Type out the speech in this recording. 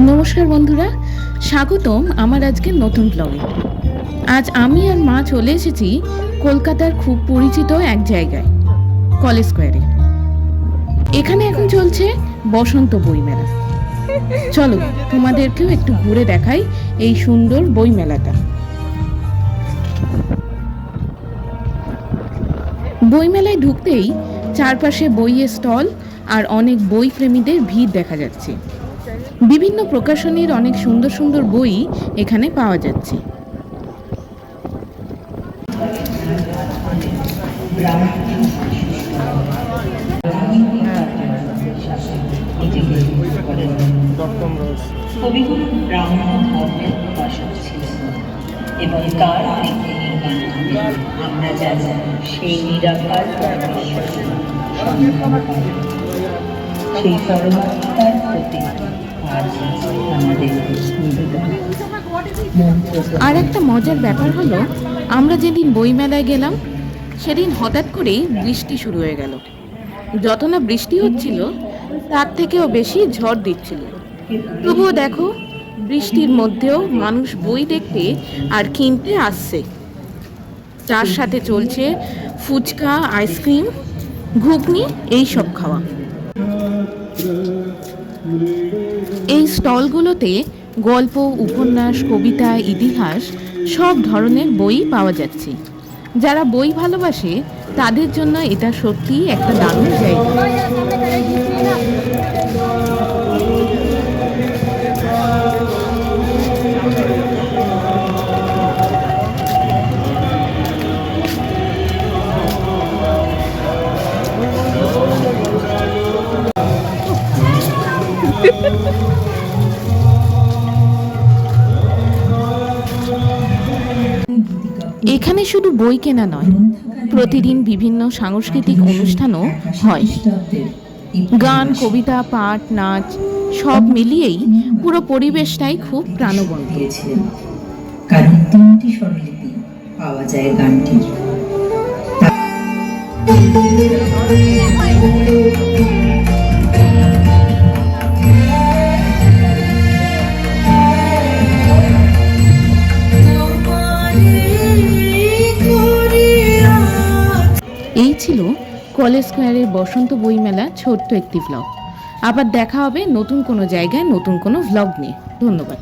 নমস্কার বন্ধুরা, স্বাগতম আমার আজকের নতুন ব্লগে। আজ আমি আর মা চলে এসেছি কলকাতার খুব পরিচিত এক জায়গায়, কলেজ স্কোয়ারে। এখানে এখন চলছে বসন্ত বইমেলা। চলো তোমাদেরকেও একটু ঘুরে দেখাই এই সুন্দর বইমেলাটা। বইমেলায় ঢুকতেই চারপাশে বইয়ের স্টল আর অনেক বই প্রেমীদের ভিড় দেখা যাচ্ছে। বিভিন্ন প্রকাশনীর অনেক সুন্দর সুন্দর বই এখানে পাওয়া যাচ্ছে। কবিগুরু ব্রাহ্মণ ধর্মের উপাসক ছিলেন এবং তার আমরা জানি সেই নিরাকার সেই পরমাত্মার প্রতি আর একটা মজার ব্যাপার হলো, আমরা যেদিন বইমেলায় গেলাম সেদিন হঠাৎ করেই বৃষ্টি শুরু হয়ে গেল। যত না বৃষ্টি হচ্ছিল তার থেকেও বেশি ঝড় দিচ্ছিল। তবুও দেখো, বৃষ্টির মধ্যেও মানুষ বই দেখতে আর কিনতে আসছে। তার সাথে চলছে ফুচকা, আইসক্রিম, ঘুগনি, এইসব খাওয়া। এই স্টলগুলোতে গল্প, উপন্যাস, কবিতা, ইতিহাস সব ধরনের বই পাওয়া যাচ্ছে। যারা বই ভালোবাসে তাদের জন্য এটা সত্যিই একটা দারুণ জায়গা। এখানে শুধু বই কেনা নয়, প্রতিদিন বিভিন্ন সাংস্কৃতিক অনুষ্ঠানও হয়। গান, কবিতা, পাঠ, নাচ সব মিলিয়েই পুরো পরিবেশটাই খুব প্রাণবন্ত। কারণ তিনটি স্বরলিপি পাওয়া যায় গানটির। এই ছিল কলেজ স্কোয়ারের বসন্ত বইমেলা ছোট্ট একটি ভ্লগ। আবার দেখা হবে নতুন কোনো জায়গায় নতুন কোনো ভ্লগ নিয়ে। ধন্যবাদ।